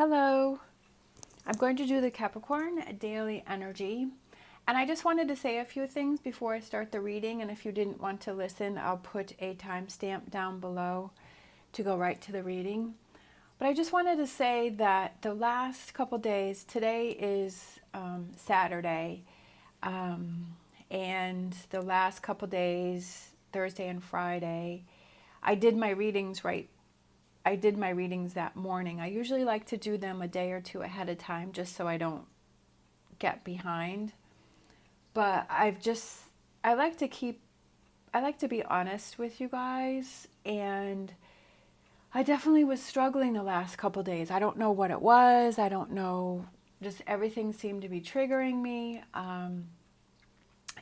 Hello, I'm going to do the Capricorn daily energy, and I just wanted to say a few things before I start the reading, and if you didn't want to listen, I'll put a timestamp down below to go right to the reading. But I just wanted to say that the last couple days, today is Saturday, and the last couple days, Thursday and Friday, I did my readings that morning. I usually like to do them a day or two ahead of time just so I don't get behind. But I like to be honest with you guys, and I definitely was struggling the last couple days. I don't know what it was. I don't know. Just everything seemed to be triggering me.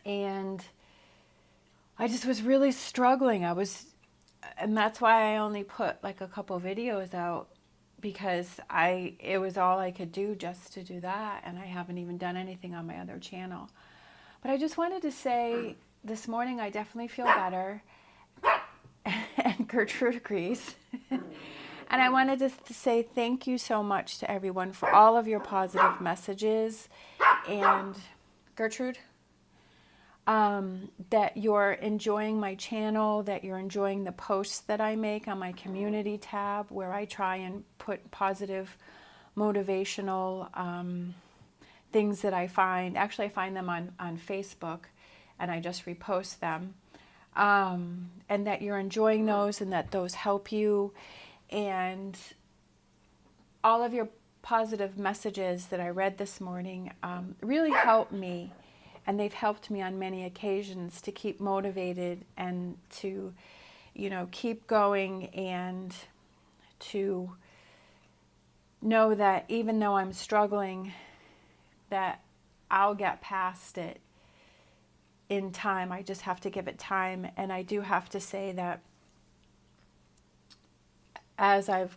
And I just was really struggling. And that's why I only put like a couple videos out, because it was all I could do just to do that, and I haven't even done anything on my other channel. But I just wanted to say this morning I definitely feel better, and Gertrude agrees. And I wanted to say thank you so much to everyone for all of your positive messages, and Gertrude, that you're enjoying my channel, that you're enjoying the posts that I make on my community tab, where I try and put positive, motivational things that I find. Actually, I find them on Facebook, and I just repost them. And that you're enjoying those, and that those help you. And all of your positive messages that I read this morning really helped me. And they've helped me on many occasions to keep motivated and to, keep going, and to know that even though I'm struggling, that I'll get past it in time. I just have to give it time. And I do have to say that as I've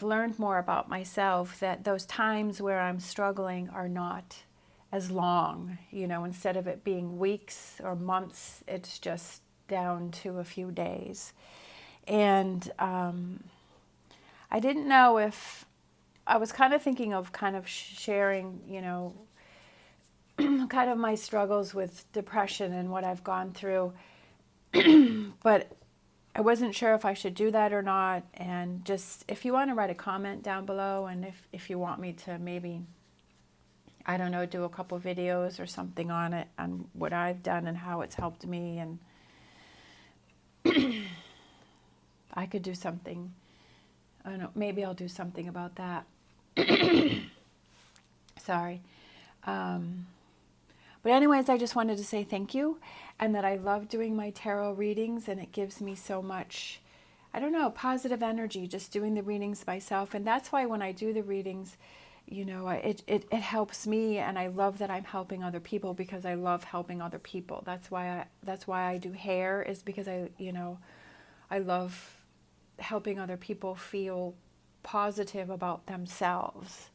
learned more about myself, that those times where I'm struggling are not as long, instead of it being weeks or months, it's just down to a few days. And I didn't know if I was kind of thinking of sharing, kind of my struggles with depression and what I've gone through, but I wasn't sure if I should do that or not. And just, if you want to write a comment down below, and if you want me to maybe, I don't know, do a couple videos or something on it, on what I've done and how it's helped me, and I could do something. I don't know, maybe I'll do something about that. Sorry. But anyways, I just wanted to say thank you, and that I love doing my tarot readings, and it gives me so much, I don't know, positive energy just doing the readings myself. And that's why when I do the readings, it helps me, and I love that I'm helping other people, because I love helping other people. That's why I do hair, is because I love helping other people feel positive about themselves.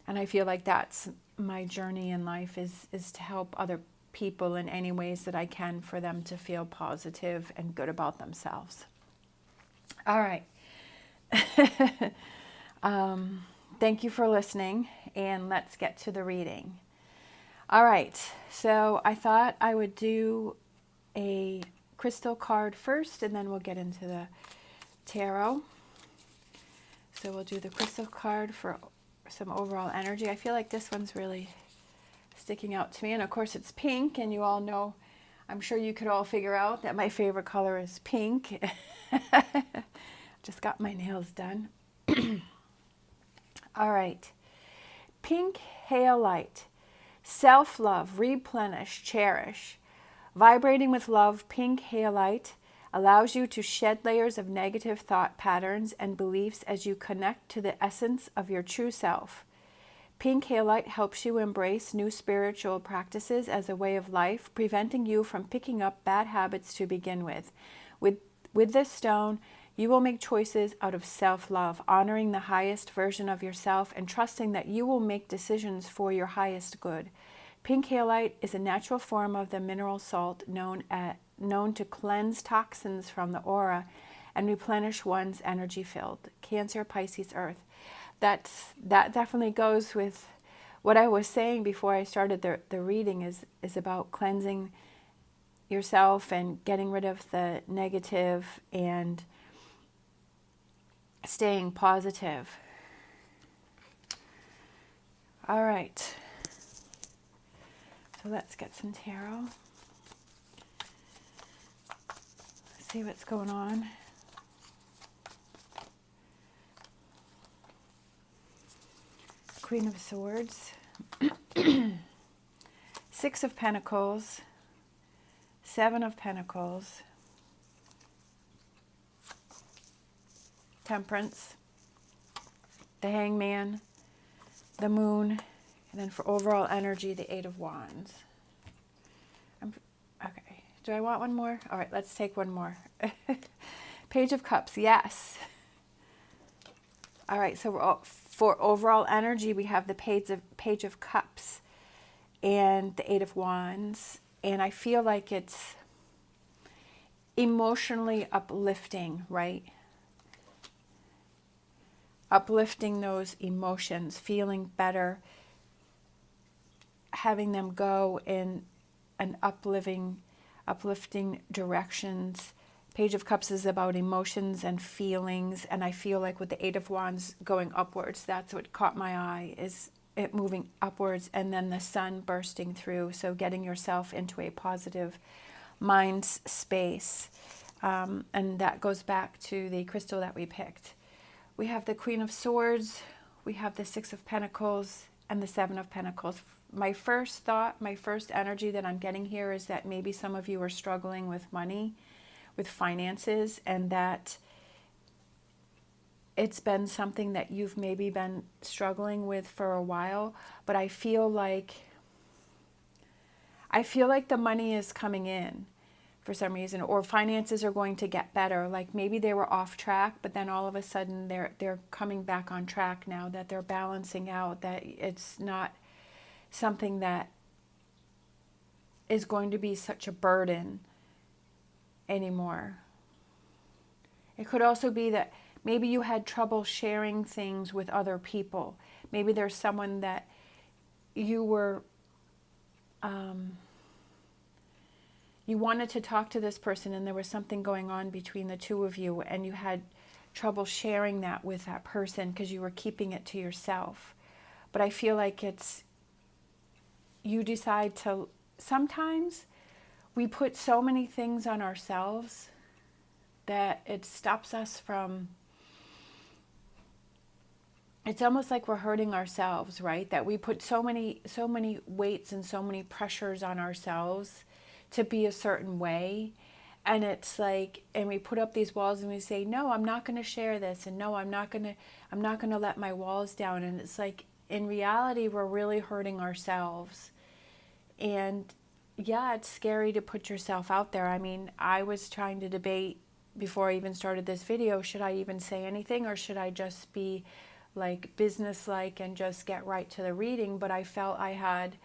And I feel like that's my journey in life, is to help other people in any ways that I can, for them to feel positive and good about themselves. All right. Thank you for listening, and let's get to the reading. All right, so I thought I would do a crystal card first, and then we'll get into the tarot. So we'll do the crystal card for some overall energy. I feel like this one's really sticking out to me, and of course it's pink, and you all know, I'm sure you could all figure out that my favorite color is pink. Just got my nails done. All right. Pink halite. Self-love, replenish, cherish. Vibrating with love, pink halite allows you to shed layers of negative thought patterns and beliefs as you connect to the essence of your true self. Pink halite helps you embrace new spiritual practices as a way of life, preventing you from picking up bad habits to begin with. With this stone, you will make choices out of self-love, honoring the highest version of yourself and trusting that you will make decisions for your highest good. Pink halite is a natural form of the mineral salt known to cleanse toxins from the aura and replenish one's energy field. Cancer, Pisces, Earth. That definitely goes with what I was saying before I started the reading is about cleansing yourself and getting rid of the negative and staying positive. All right. So let's get some tarot. See what's going on. Queen of Swords. Six of Pentacles. Seven of Pentacles. Temperance. The Hangman. The Moon. And then for overall energy, the Eight of Wands. Okay. Do I want one more? All right, let's take one more. Page of Cups. Yes. All right, so for overall energy, we have the Page of Cups and the Eight of Wands. And I feel like it's emotionally uplifting, right? Uplifting those emotions, feeling better, having them go in an uplifting directions. Page of Cups is about emotions and feelings, and I feel like with the Eight of Wands going upwards, that's what caught my eye, is it moving upwards and then the sun bursting through. So getting yourself into a positive mind space. And that goes back to the crystal that we picked. We have the Queen of Swords, we have the Six of Pentacles, and the Seven of Pentacles. My first thought, my first energy that I'm getting here is that maybe some of you are struggling with money, with finances, and that it's been something that you've maybe been struggling with for a while, but I feel like the money is coming in for some reason, or finances are going to get better. Like maybe they were off track, but then all of a sudden they're coming back on track now, that they're balancing out, that it's not something that is going to be such a burden anymore. It could also be that maybe you had trouble sharing things with other people. Maybe there's someone that you were, you wanted to talk to this person and there was something going on between the two of you and you had trouble sharing that with that person because you were keeping it to yourself. But I feel like you decide to, sometimes we put so many things on ourselves that it stops us from, it's almost like we're hurting ourselves, right? That we put so many weights and so many pressures on ourselves to be a certain way. And it's like, and we put up these walls and we say, no, I'm not going to share this. And no, I'm not going to let my walls down. And it's like, in reality, we're really hurting ourselves. And yeah, it's scary to put yourself out there. I mean, I was trying to debate before I even started this video, should I even say anything or should I just be like business-like and just get right to the reading? But I felt I had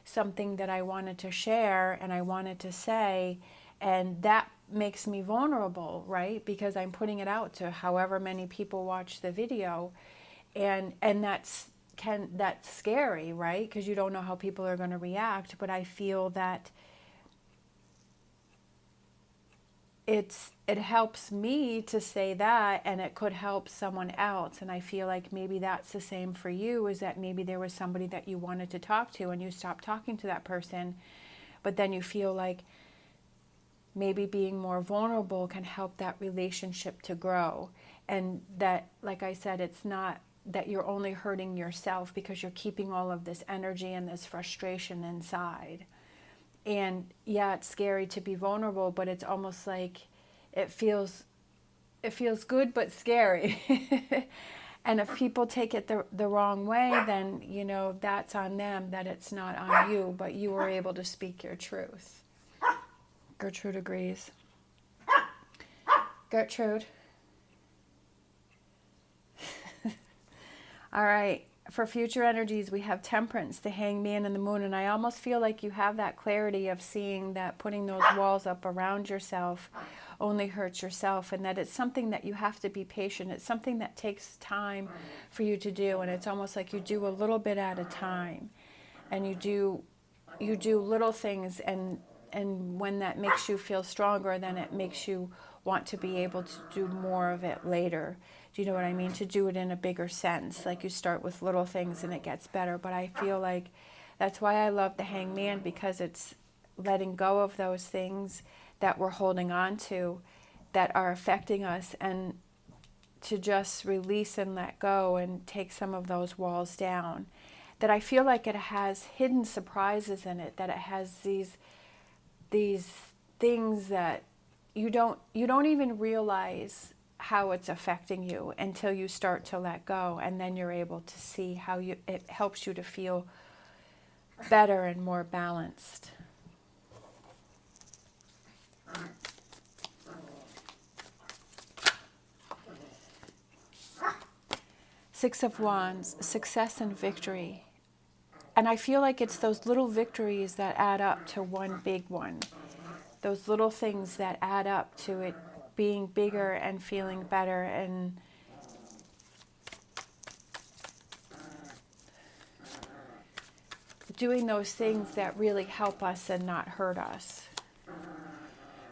something that I wanted to share and I wanted to say, and that makes me vulnerable, right? Because I'm putting it out to however many people watch the video, and that's scary, right? Because you don't know how people are going to react. But I feel that it helps me to say that, and it could help someone else. And I feel like maybe that's the same for you, is that maybe there was somebody that you wanted to talk to and you stopped talking to that person, but then you feel like maybe being more vulnerable can help that relationship to grow. And that, like I said, it's not that you're only hurting yourself because you're keeping all of this energy and this frustration inside. And yeah, it's scary to be vulnerable, but it's almost like it feels good but scary. And if people take it the wrong way, then, you know, that's on them, that it's not on you, but you were able to speak your truth. Gertrude agrees. Gertrude. All right. For future energies, we have Temperance, the Hangman, and the Moon. And I almost feel like you have that clarity of seeing that putting those walls up around yourself only hurts yourself, and that it's something that you have to be patient. It's something that takes time for you to do, and it's almost like you do a little bit at a time, and you do little things, and when that makes you feel stronger, then it makes you want to be able to do more of it later. Do you know what I mean? To do it in a bigger sense. Like you start with little things and it gets better. But I feel like that's why I love the Hangman, because it's letting go of those things that we're holding on to that are affecting us, and to just release and let go and take some of those walls down. That I feel like it has hidden surprises in it, that it has these things that you don't even realize how it's affecting you until you start to let go, and then you're able to see how it helps you to feel better and more balanced. Six of Wands, success and victory. And I feel like it's those little victories that add up to one big one. Those little things that add up to it being bigger and feeling better, and doing those things that really help us and not hurt us.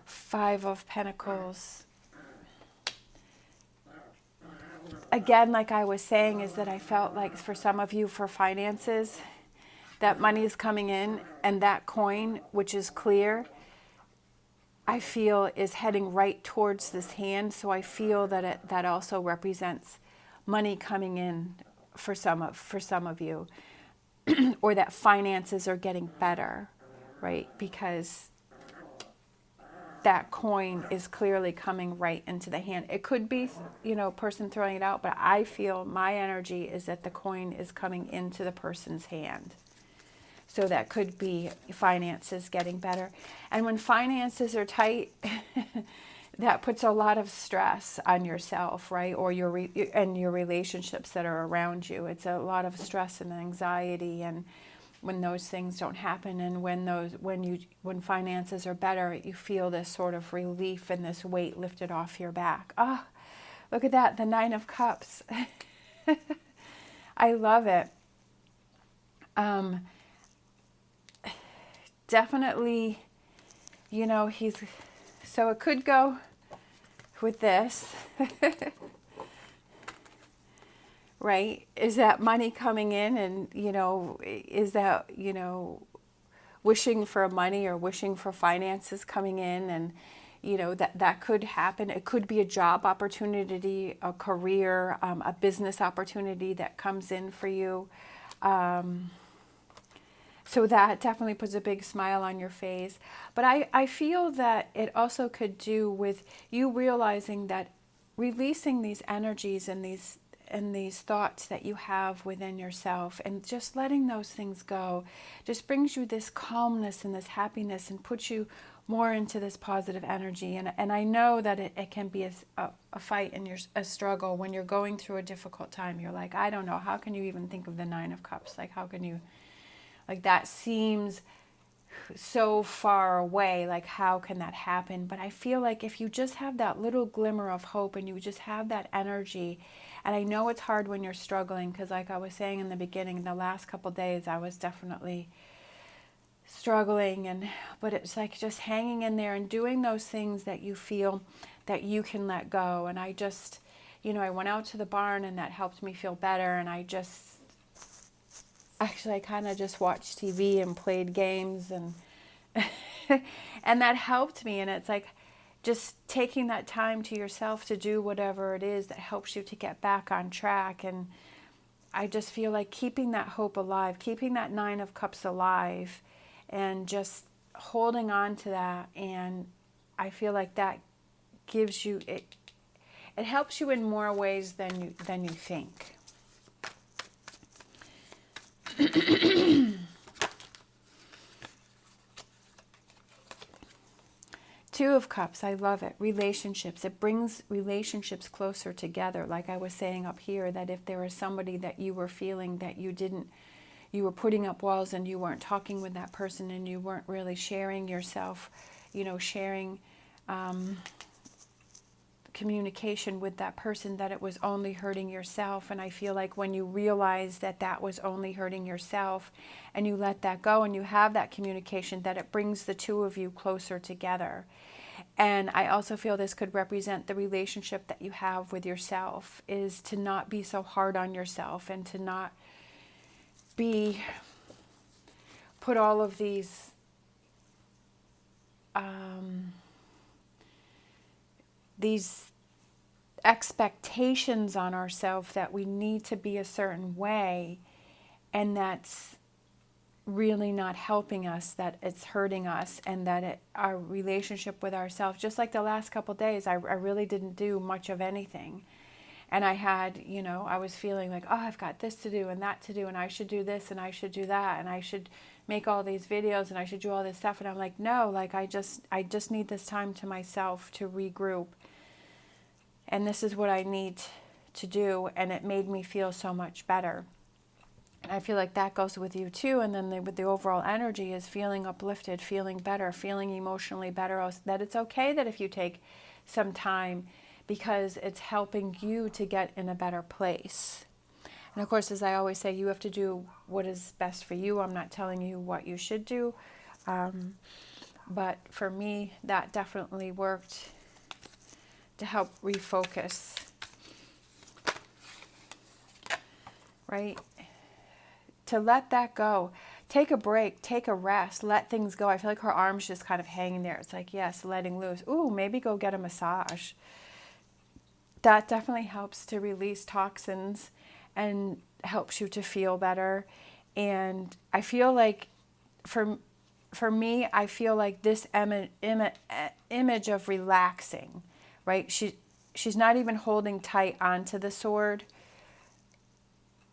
Five of Pentacles. Again, like I was saying, is that I felt like for some of you, for finances, that money is coming in, and that coin, which is clear, I feel is heading right towards this hand. So I feel that that also represents money coming in for some of you, or that finances are getting better, right? Because that coin is clearly coming right into the hand. It could be, person throwing it out, but I feel my energy is that the coin is coming into the person's hand. So that could be finances getting better. And when finances are tight, that puts a lot of stress on yourself, right? Or your relationships that are around you. It's a lot of stress and anxiety, and when those things don't happen, and when finances are better, you feel this sort of relief and this weight lifted off your back. Ah, oh, look at that, the Nine of Cups. I love it. Definitely, so it could go with this, right? Is that money coming in, and, is that, wishing for money or wishing for finances coming in, and, that could happen. It could be a job opportunity, a career, a business opportunity that comes in for you. So that definitely puts a big smile on your face. But I feel that it also could do with you realizing that releasing these energies and these thoughts that you have within yourself, and just letting those things go, just brings you this calmness and this happiness, and puts you more into this positive energy. And I know that it can be a fight and a struggle when you're going through a difficult time. You're like, I don't know, how can you even think of the Nine of Cups? Like, how can you... Like, that seems so far away. Like, how can that happen? But I feel like if you just have that little glimmer of hope, and you just have that energy, and I know it's hard when you're struggling, because like I was saying in the beginning, the last couple days I was definitely struggling, but it's like just hanging in there and doing those things that you feel that you can let go. And I just, I went out to the barn, and that helped me feel better. And I kind of just watched TV and played games, and and that helped me. And it's like just taking that time to yourself to do whatever it is that helps you to get back on track. And I just feel like keeping that hope alive, keeping that Nine of Cups alive, and just holding on to that. And I feel like that gives you it helps you in more ways than you think. Two of Cups, I love it. Relationships. It brings relationships closer together. Like I was saying up here, that if there was somebody that you were feeling that you were putting up walls, and you weren't talking with that person, and you weren't really sharing yourself, sharing communication with that person that it was only hurting yourself. And I feel like when you realize that that was only hurting yourself and you let that go and you have that communication, that it brings the two of you closer together. And I also feel this could represent the relationship that you have with yourself, is to not be so hard on yourself and to not put all of these expectations on ourselves that we need to be a certain way, and that's really not helping us, that it's hurting us, and that our relationship with ourselves, just like the last couple of days, I really didn't do much of anything. And I had, I was feeling like, oh, I've got this to do and that to do, and I should do this and I should do that, and I should make all these videos and I should do all this stuff. And I'm like, no, like I just need this time to myself to regroup. And this is what I need to do. And it made me feel so much better. And I feel like that goes with you too. And then with the overall energy is feeling uplifted, feeling better, feeling emotionally better. That it's okay that if you take some time, because it's helping you to get in a better place. And of course, as I always say, you have to do what is best for you. I'm not telling you what you should do. But for me, that definitely worked to help refocus. Right? To let that go. Take a break, take a rest, let things go. I feel like her arm's just kind of hanging there. It's like, yes, letting loose. Ooh, maybe go get a massage. That definitely helps to release toxins and helps you to feel better. And I feel like for me, I feel like this image of relaxing, right? She's not even holding tight onto the sword.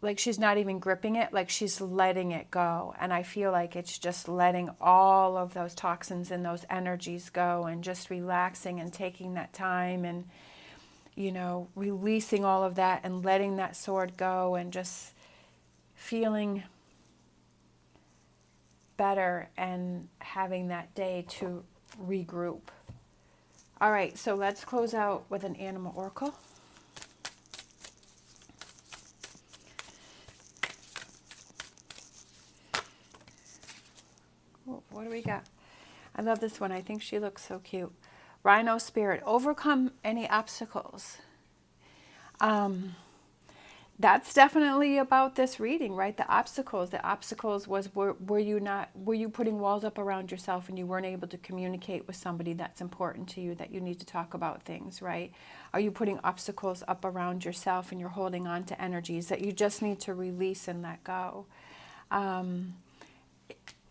Like she's not even gripping it, like she's letting it go. And I feel like it's just letting all of those toxins and those energies go, and just relaxing and taking that time and, releasing all of that and letting that sword go and just feeling better and having that day to regroup. All right, so let's close out with an animal oracle. What do we got? I love this one. I think she looks so cute. Rhino spirit, overcome any obstacles. That's definitely about this reading, right? The obstacles was, were you putting walls up around yourself and you weren't able to communicate with somebody that's important to you, that you need to talk about things, right? Are you putting obstacles up around yourself and you're holding on to energies that you just need to release and let go?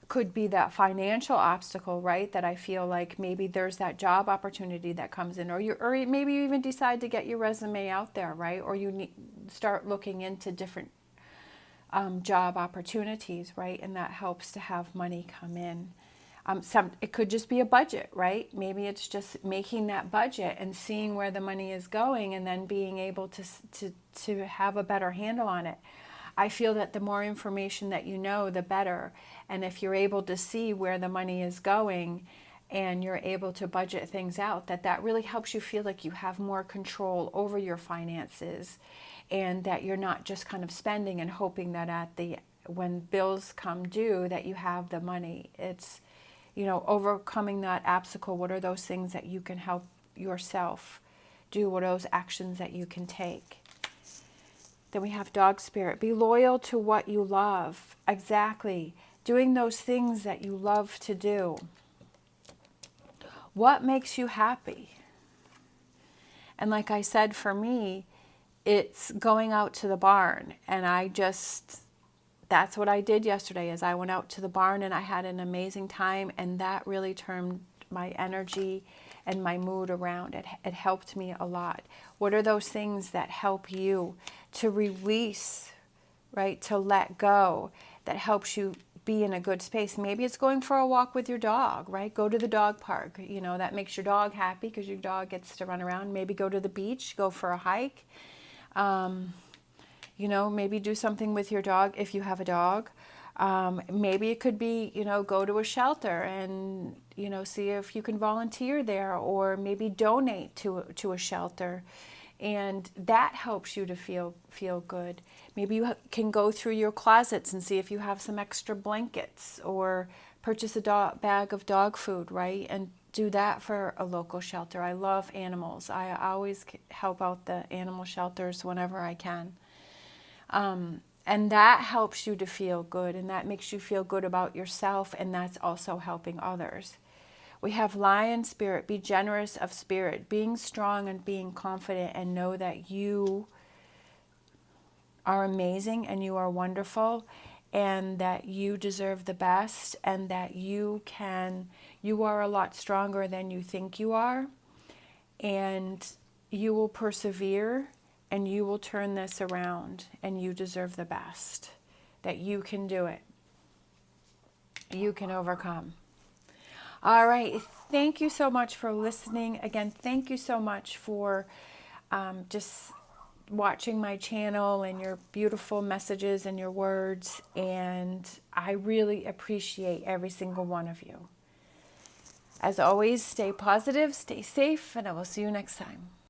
Could be that financial obstacle, right? That I feel like maybe there's that job opportunity that comes in, or maybe you even decide to get your resume out there, right? Or you start looking into different job opportunities, right? And that helps to have money come in. It could just be a budget, right? Maybe it's just making that budget and seeing where the money is going, and then being able to have a better handle on it. I feel that the more information that you know, the better. And if you're able to see where the money is going and you're able to budget things out, that really helps you feel like you have more control over your finances, and that you're not just kind of spending and hoping that when bills come due that you have the money. It's, overcoming that obstacle. What are those things that you can help yourself do? What are those actions that you can take? Then we have dog spirit. Be loyal to what you love. Exactly. Doing those things that you love to do. What makes you happy? And like I said, for me, it's going out to the barn. And that's what I did yesterday, is I went out to the barn and I had an amazing time. And that really turned my energy and my mood around. It helped me a lot. What are those things that help you to release, right? To let go, that helps you be in a good space. Maybe it's going for a walk with your dog, right? Go to the dog park. That makes your dog happy because your dog gets to run around. Maybe go to the beach, go for a hike. Maybe do something with your dog if you have a dog. Maybe it could be, go to a shelter and, see if you can volunteer there, or maybe donate to a shelter. And that helps you to feel good. Maybe you can go through your closets and see if you have some extra blankets, or purchase a bag of dog food, right? And do that for a local shelter. I love animals. I always help out the animal shelters whenever I can. And that helps you to feel good, and that makes you feel good about yourself, and that's also helping others. We have lion spirit, be generous of spirit, being strong and being confident, and know that you are amazing and you are wonderful, and that you deserve the best, and that you are a lot stronger than you think you are, and you will persevere, and you will turn this around, and you deserve the best, that you can do it. You can overcome. All right. Thank you so much for listening. Again, thank you so much for just watching my channel, and your beautiful messages and your words. And I really appreciate every single one of you. As always, stay positive, stay safe, and I will see you next time.